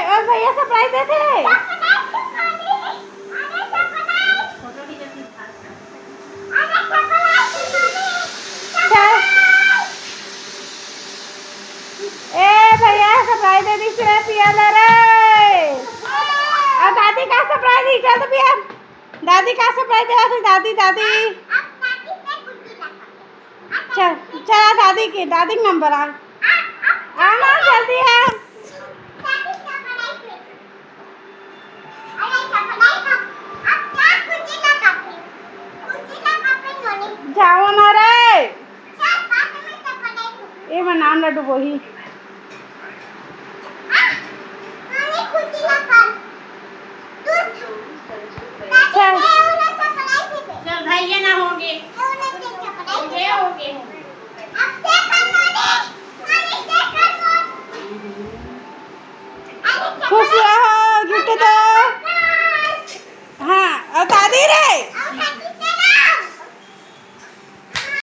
और भैया सरप्राइज दे थे। ए भैया सरप्राइज दे दी से पिया ले रे। और दादी का सरप्राइज दी चल तो पिया। दादी का सरप्राइज दे दादी दादी। चल चल दादी का नंबर आ आना जल्दी आ। जाओ ना रे ये मैं नाम लड्डू वही चल भाई ये ना होंगे खुश रहो।